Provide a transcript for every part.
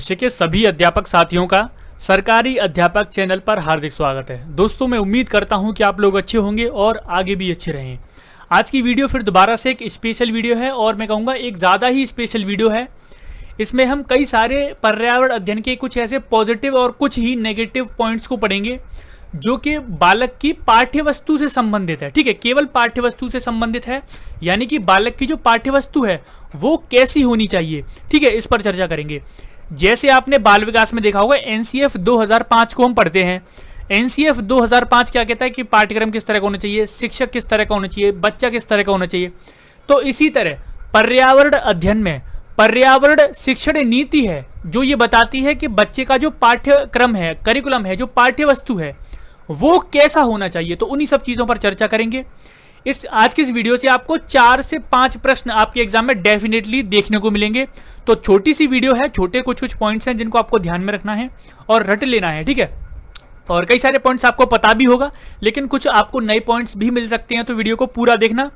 भविष्य के सभी अध्यापक साथियों का सरकारी अध्यापक चैनल पर हार्दिक स्वागत है। दोस्तों, मैं उम्मीद करता हूं कि आप लोग अच्छे होंगे और आगे भी अच्छे रहें। आज की वीडियो फिर दोबारा से एक स्पेशल वीडियो है और मैं कहूँगा एक ज़्यादा ही स्पेशल वीडियो है। इसमें हम कई सारे पर्यावरण अध्ययन के कुछ ऐसे पॉजिटिव और कुछ ही नेगेटिव पॉइंट्स को पढ़ेंगे जो कि बालक की पाठ्यवस्तु से संबंधित है। ठीक है, केवल पाठ्यवस्तु से संबंधित है, यानी कि बालक की जो पाठ्यवस्तु है वो कैसी होनी चाहिए। ठीक है, इस पर चर्चा करेंगे। जैसे आपने बाल विकास में देखा होगा, एनसीएफ 2005 को हम पढ़ते हैं। एनसीएफ 2005 क्या कहता है कि पाठ्यक्रम किस तरह का होना चाहिए, शिक्षक किस तरह का होना चाहिए, बच्चा किस तरह का होना चाहिए। तो इसी तरह पर्यावरण अध्ययन में पर्यावरण शिक्षण नीति है जो ये बताती है कि बच्चे का जो पाठ्यक्रम है, करिकुलम है, जो पाठ्यवस्तु है वो कैसा होना चाहिए। तो उन्हीं सब चीजों पर चर्चा करेंगे। आज की इस वीडियो से आपको 4 से 5 प्रश्न आपके एग्जाम में डेफिनेटली देखने को मिलेंगे। तो छोटी सी वीडियो है, छोटे कुछ पॉइंट्स हैं जिनको आपको ध्यान में रखना है और रट लेना है। ठीक है, और कई सारे पॉइंट्स आपको पता भी होगा, लेकिन कुछ आपको नए पॉइंट्स भी मिल सकते हैं। तो वीडियो को पूरा देखना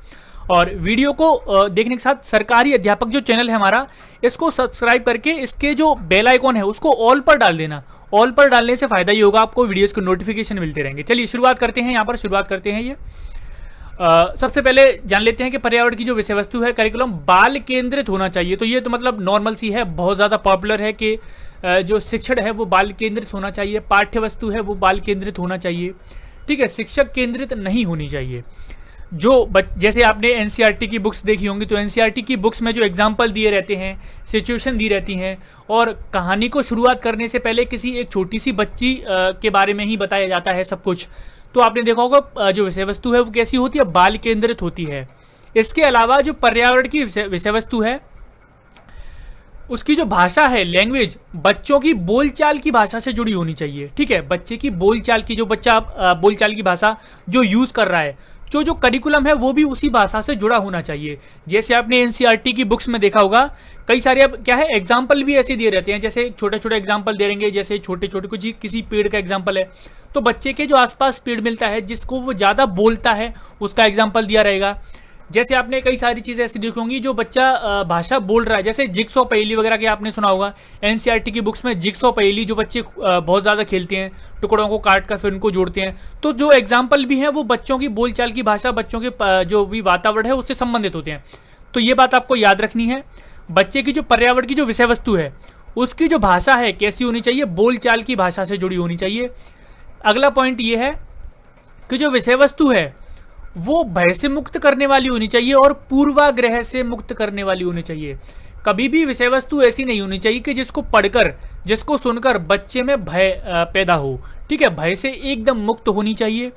और वीडियो को देखने के साथ सरकारी अध्यापक जो चैनल है हमारा, इसको सब्सक्राइब करके इसके जो बेल आइकॉन है उसको ऑल पर डाल देना। ऑल पर डालने से फायदा ये होगा, आपको वीडियोस के नोटिफिकेशन मिलते रहेंगे। चलिए शुरुआत करते हैं। यहाँ पर शुरुआत करते हैं। ये सबसे पहले जान लेते हैं कि पर्यावरण की जो विषय वस्तु है, करिकुलम बाल केंद्रित होना चाहिए। तो ये तो मतलब नॉर्मल सी है, बहुत ज़्यादा पॉपुलर है कि जो शिक्षण है वो बाल केंद्रित होना चाहिए, पाठ्य वस्तु है वो बाल केंद्रित होना चाहिए। ठीक है, शिक्षक केंद्रित नहीं होनी चाहिए। जैसे आपने एनसीईआरटी की बुक्स देखी होंगी, तो एनसीईआरटी की बुक्स में जो एग्जाम्पल दिए रहते हैं, सिचुएशन दी रहती हैं, और कहानी को शुरुआत करने से पहले किसी एक छोटी सी बच्ची के बारे में ही बताया जाता है सब कुछ। तो आपने देखा होगा जो विषय वस्तु है वो कैसी होती है, बाल केंद्रित होती है। इसके अलावा जो पर्यावरण की विषय वस्तु है उसकी जो भाषा है, लैंग्वेज, बच्चों की बोलचाल की भाषा से जुड़ी होनी चाहिए। ठीक है, बच्चे की बोलचाल की, जो बच्चा बोलचाल की भाषा जो यूज कर रहा है, जो करिकुलम है वो भी उसी भाषा से जुड़ा होना चाहिए। जैसे आपने एनसीईआरटी की बुक्स में देखा होगा, कई सारे अब क्या है एग्जाम्पल भी ऐसे दिए रहते हैं। जैसे छोटे छोटे एग्जाम्पल दे देंगे, जैसे छोटे छोटे कुछ किसी पेड़ का एग्जाम्पल है, तो बच्चे के जो आसपास पेड़ मिलता है जिसको वो ज़्यादा बोलता है उसका एग्जाम्पल दिया रहेगा। जैसे आपने कई सारी चीज़ें ऐसी देखी होंगी जो बच्चा भाषा बोल रहा है, जैसे जिक्सॉ पहेली वगैरह के आपने सुना होगा। एनसीईआरटी की बुक्स में जिक्सॉ पहेली जो बच्चे बहुत ज़्यादा खेलते हैं, टुकड़ों को काट कर फिर उनको जोड़ते हैं। तो जो एग्जाम्पल भी हैं वो बच्चों की बोलचाल की भाषा, बच्चों के जो भी वातावरण है उससे संबंधित होते हैं। तो ये बात आपको याद रखनी है। बच्चे की जो पर्यावरण की जो विषय वस्तु है उसकी जो भाषा है कैसी होनी चाहिए, बोलचाल की भाषा से जुड़ी होनी चाहिए। अगला पॉइंट ये है कि जो विषय वस्तु है वो भय से मुक्त करने वाली होनी चाहिए और पूर्वाग्रह से मुक्त करने वाली होनी चाहिए। कभी भी विषय वस्तु ऐसी नहीं होनी चाहिए कि जिसको पढ़कर, जिसको सुनकर बच्चे में भय पैदा हो। ठीक है, भय से एकदम मुक्त होनी चाहिए,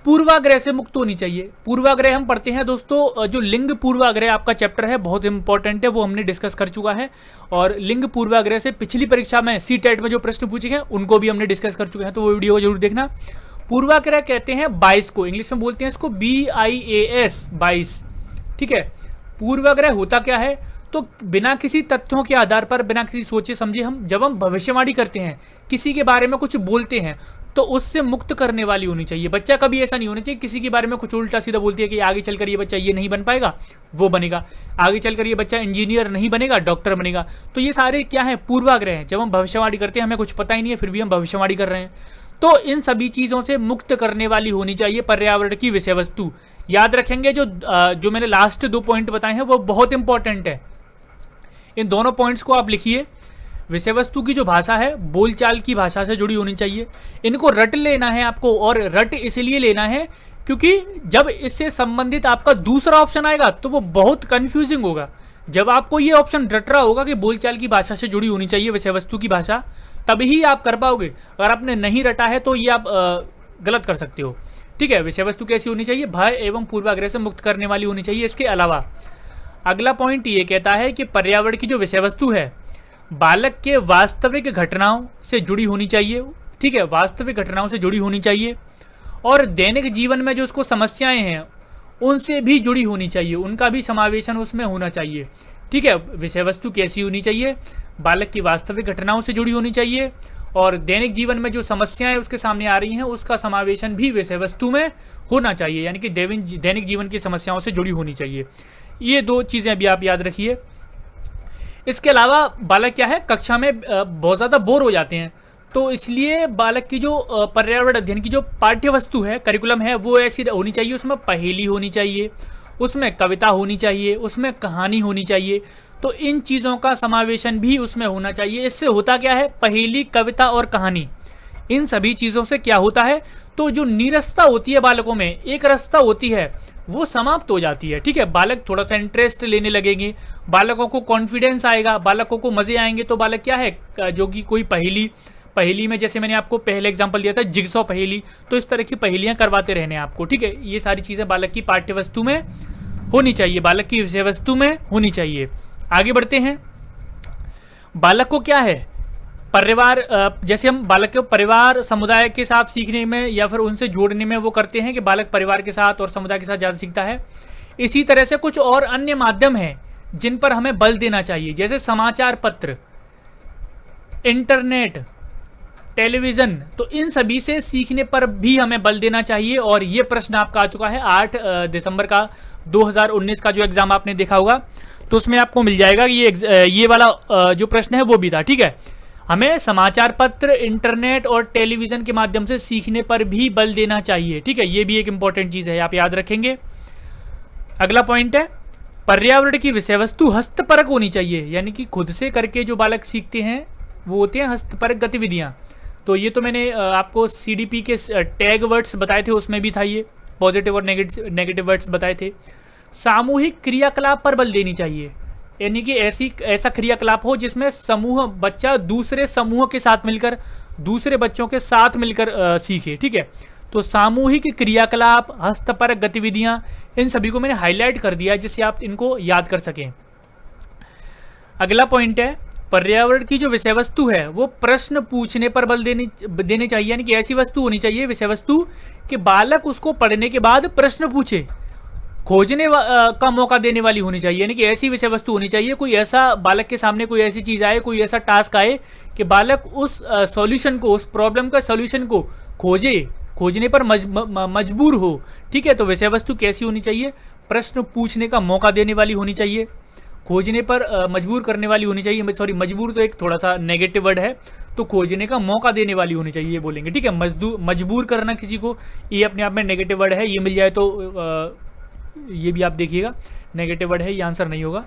पूर्वाग्रह से मुक्त होनी चाहिए। पूर्वाग्रह हम पढ़ते हैं दोस्तों, जो लिंग पूर्वाग्रह आपका चैप्टर है बहुत इंपॉर्टेंट है, वो हमने डिस्कस कर चुका है। और लिंग पूर्वाग्रह से पिछली परीक्षा में सीटेट में जो प्रश्न पूछे गए उनको भी हमने डिस्कस कर चुके हैं, तो वो वीडियो जरूर देखना। पूर्वाग्रह कहते हैं बाइस को, इंग्लिश में बोलते हैं इसको BIAS, बाइस। ठीक है, पूर्वाग्रह होता क्या है, तो बिना किसी तथ्यों के आधार पर, बिना किसी सोचे समझे जब हम भविष्यवाणी करते हैं, किसी के बारे में कुछ बोलते हैं, तो उससे मुक्त करने वाली होनी चाहिए। बच्चा कभी ऐसा नहीं होना चाहिए किसी के बारे में कुछ उल्टा सीधा बोलती है कि आगे चलकर ये बच्चा ये नहीं बन पाएगा, वो बनेगा, आगे चलकर ये बच्चा इंजीनियर नहीं बनेगा, डॉक्टर बनेगा। तो ये सारे क्या है, पूर्वाग्रह हैं। जब हम भविष्यवाणी करते हैं, हमें कुछ पता ही नहीं है फिर भी हम भविष्यवाणी कर रहे हैं। तो इन सभी चीज़ों से मुक्त करने वाली होनी चाहिए पर्यावरण की विषय वस्तु। याद रखेंगे जो मैंने लास्ट 2 पॉइंट बताए हैं वो बहुत इंपॉर्टेंट है। इन दोनों पॉइंट्स को आप लिखिए। विषय वस्तु की जो भाषा है बोलचाल की भाषा से जुड़ी होनी चाहिए। इनको रट लेना है आपको, और रट इसलिए लेना है क्योंकि जब इससे संबंधित आपका दूसरा ऑप्शन आएगा तो वो बहुत कंफ्यूजिंग होगा। जब आपको ये ऑप्शन रट रहा होगा कि बोलचाल की भाषा से जुड़ी होनी चाहिए विषय वस्तु की भाषा, तभी आप कर पाओगे। अगर आपने नहीं रटा है तो ये आप गलत कर सकते हो। ठीक है, विषय वस्तु कैसी होनी चाहिए, भय एवं पूर्वाग्रह से मुक्त करने वाली होनी चाहिए। इसके अलावा अगला पॉइंट ये कहता है कि पर्यावरण की जो विषय वस्तु है बालक के वास्तविक घटनाओं से जुड़ी होनी चाहिए। ठीक है, वास्तविक घटनाओं से जुड़ी होनी चाहिए और दैनिक जीवन में जो उसको समस्याएं हैं उनसे भी जुड़ी होनी चाहिए, उनका भी समावेशन उसमें होना चाहिए। ठीक है, विषय वस्तु कैसी होनी चाहिए, बालक की वास्तविक घटनाओं से जुड़ी होनी चाहिए और दैनिक जीवन में जो समस्याएं उसके सामने आ रही हैं उसका समावेशन भी विषय वस्तु में होना चाहिए, यानी कि दैनिक जीवन की समस्याओं से जुड़ी होनी चाहिए। ये 2 चीज़ें अभी आप याद रखिए। इसके अलावा बालक क्या है, कक्षा में बहुत ज़्यादा बोर हो जाते हैं, तो इसलिए बालक की जो पर्यावरण अध्ययन की जो पाठ्य वस्तु है, करिकुलम है, वो ऐसी होनी चाहिए, उसमें पहेली होनी चाहिए, उसमें कविता होनी चाहिए, उसमें कहानी होनी चाहिए। तो इन चीज़ों का समावेशन भी उसमें होना चाहिए। इससे होता क्या है, पहेली, कविता और कहानी, इन सभी चीज़ों से क्या होता है, तो जो नीरसता होती है बालकों में, एक रसता होती है, वो समाप्त हो जाती है। ठीक है, बालक थोड़ा सा इंटरेस्ट लेने लगेंगे, बालकों को कॉन्फिडेंस आएगा, बालकों को मजे आएंगे। तो बालक क्या है, जो कि कोई पहेली में, जैसे मैंने आपको पहले एग्जांपल दिया था जिगसॉ पहेली, तो इस तरह की पहेलियां करवाते रहने आपको। ठीक है, ये सारी चीजें बालक की पाठ्य वस्तु में होनी चाहिए, बालक की विषय वस्तु में होनी चाहिए। आगे बढ़ते हैं। बालक को क्या है, परिवार, जैसे हम बालक के परिवार समुदाय के साथ सीखने में या फिर उनसे जोड़ने में वो करते हैं कि बालक परिवार के साथ और समुदाय के साथ ज़्यादा सीखता है। इसी तरह से कुछ और अन्य माध्यम हैं जिन पर हमें बल देना चाहिए, जैसे समाचार पत्र, इंटरनेट, टेलीविज़न। तो इन सभी से सीखने पर भी हमें बल देना चाहिए। और ये प्रश्न आपका आ चुका है 8 दिसंबर का 2019 का जो एग्जाम आपने देखा होगा, तो उसमें आपको मिल जाएगा ये वाला जो प्रश्न है वो भी था। ठीक है, हमें समाचार पत्र, इंटरनेट और टेलीविजन के माध्यम से सीखने पर भी बल देना चाहिए। ठीक है, ये भी एक इंपॉर्टेंट चीज है, आप याद रखेंगे। अगला पॉइंट है, पर्यावरण की विषय वस्तु हस्तपरक होनी चाहिए, यानी कि खुद से करके जो बालक सीखते हैं वो होते हैं हस्तपरक गतिविधियां। तो ये तो मैंने आपको सीडीपी के टैग वर्ड्स बताए थे, उसमें भी था ये, पॉजिटिव और नेगेटिव वर्ड्स बताए थे। सामूहिक क्रियाकलाप पर बल देनी चाहिए, यानी कि ऐसा क्रियाकलाप हो जिसमें बच्चा दूसरे समूह के साथ मिलकर, दूसरे बच्चों के साथ मिलकर सीखे। ठीक है, तो सामूहिक क्रियाकलाप, हस्तपरक गतिविधियां, इन सभी को मैंने हाईलाइट कर दिया जिससे आप इनको याद कर सकें। अगला पॉइंट है, पर्यावरण की जो विषय वस्तु है वो प्रश्न पूछने पर बल देने चाहिए, यानी कि ऐसी वस्तु होनी चाहिए विषय वस्तु कि बालक उसको पढ़ने के बाद प्रश्न पूछे, खोजने का मौका देने वाली होनी चाहिए। यानी कि ऐसी विषय वस्तु होनी चाहिए, कोई ऐसा बालक के सामने कोई ऐसी चीज आए, कोई ऐसा टास्क आए कि बालक उस सॉल्यूशन को, उस प्रॉब्लम का सॉल्यूशन को खोजने पर मजबूर हो। ठीक है, तो विषय वस्तु कैसी होनी चाहिए, प्रश्न पूछने का मौका देने वाली होनी चाहिए, खोजने पर मजबूर करने वाली होनी चाहिए। सॉरी, मजबूर तो एक थोड़ा सा नेगेटिव वर्ड है, तो खोजने का मौका देने वाली होनी चाहिए, ये बोलेंगे। ठीक है, मजबूर करना किसी को, ये अपने आप में नेगेटिव वर्ड है, ये मिल जाए तो ये भी आप देखिएगा नेगेटिव वर्ड है, ये आंसर नहीं होगा।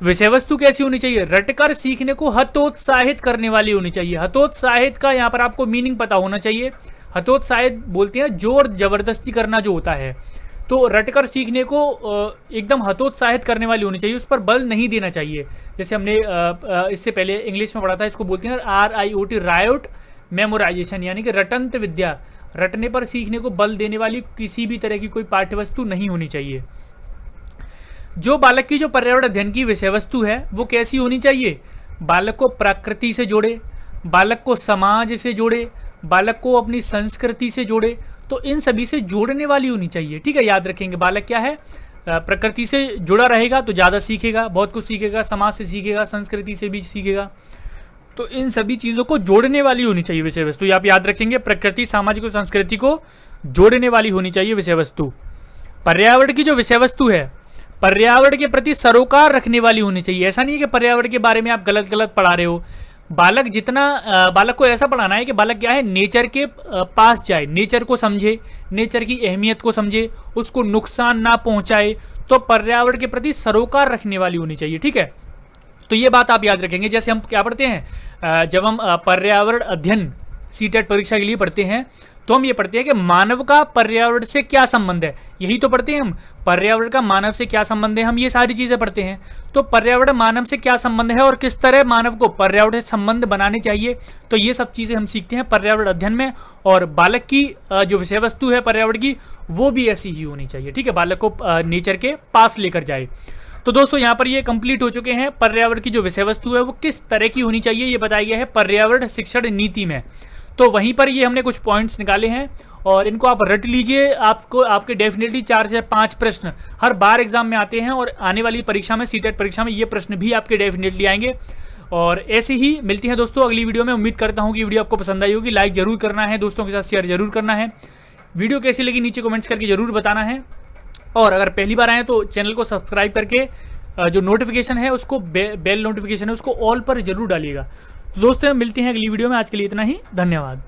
विषय वस्तु कैसी होनी चाहिए, रटकर सीखने को हतोत्साहित करने वाली होनी चाहिए। हतोत्साहित का यहाँ पर आपको मीनिंग पता होना चाहिए। हतोत्साहित बोलते हैं जोर जबरदस्ती करना जो होता है, तो रटकर सीखने को एकदम हतोत्साहित करने वाली होनी चाहिए, उस पर बल नहीं देना चाहिए। जैसे हमने इससे पहले इंग्लिश में पढ़ा था, इसको बोलते हैं RIOT, रायोट मेमोराइजेशन, यानी कि रटंत विद्या। रटने पर सीखने को बल देने वाली किसी भी तरह की कोई पाठ्यवस्तु नहीं होनी चाहिए। जो बालक की जो पर्यावरण अध्ययन की विषय वस्तु है वो कैसी होनी चाहिए, बालक को प्रकृति से जोड़े, बालक को समाज से जोड़े, बालक को अपनी संस्कृति से जोड़े, तो इन सभी से जोड़ने वाली होनी चाहिए। ठीक है, याद रखेंगे, बालक क्या है, प्रकृति से जुड़ा रहेगा तो ज़्यादा सीखेगा, बहुत कुछ सीखेगा, समाज से सीखेगा, संस्कृति से भी सीखेगा, तो इन सभी चीज़ों को जोड़ने वाली होनी चाहिए विषय वस्तु। आप याद रखेंगे, प्रकृति, सामाजिक और संस्कृति को जोड़ने वाली होनी चाहिए विषय वस्तु। पर्यावरण की जो विषय वस्तु है, पर्यावरण के प्रति सरोकार रखने वाली होनी चाहिए। ऐसा नहीं है कि पर्यावरण के बारे में आप गलत गलत पढ़ा रहे हो। बालक को ऐसा पढ़ाना है कि बालक क्या है, नेचर के पास जाए, नेचर को समझे, नेचर की अहमियत को समझे, उसको नुकसान ना पहुंचाए, तो पर्यावरण के प्रति सरोकार रखने वाली होनी चाहिए। ठीक है, तो ये बात आप याद रखेंगे। जैसे हम क्या पढ़ते हैं, जब हम पर्यावरण अध्ययन सीटेट परीक्षा के लिए पढ़ते हैं, तो हम ये पढ़ते हैं कि मानव का पर्यावरण से क्या संबंध है, यही तो पढ़ते हैं हम, पर्यावरण का मानव से क्या संबंध है, हम ये सारी चीजें पढ़ते हैं। तो पर्यावरण मानव से क्या संबंध है और किस तरह मानव को पर्यावरण से संबंध बनाने चाहिए, तो ये सब चीजें हम सीखते हैं पर्यावरण अध्ययन में। और बालक की जो विषय वस्तु है पर्यावरण की, वो भी ऐसी ही होनी चाहिए। ठीक है, बालक को नेचर के पास लेकर जाए। तो दोस्तों यहाँ पर ये कंप्लीट हो चुके हैं, पर्यावरण की जो विषय वस्तु है वो किस तरह की होनी चाहिए ये बताया गया है पर्यावरण शिक्षण नीति में। तो वहीं पर ये हमने कुछ पॉइंट्स निकाले हैं और इनको आप रट लीजिए। आपको आपके डेफिनेटली 4 से 5 प्रश्न हर बार एग्जाम में आते हैं और आने वाली परीक्षा में, सीटेट परीक्षा में, ये प्रश्न भी आपके डेफिनेटली आएंगे। और ऐसे ही मिलती हैं दोस्तों अगली वीडियो में। उम्मीद करता हूँ कि वीडियो आपको पसंद आई होगी। लाइक जरूर करना है, दोस्तों के साथ शेयर जरूर करना है। वीडियो कैसी लगी नीचे कमेंट्स करके जरूर बताना है। और अगर पहली बार आए तो चैनल को सब्सक्राइब करके जो नोटिफिकेशन है उसको बेल नोटिफिकेशन है उसको ऑल पर जरूर डालिएगा। तो दोस्तों मिलते हैं अगली वीडियो में, आज के लिए इतना ही, धन्यवाद।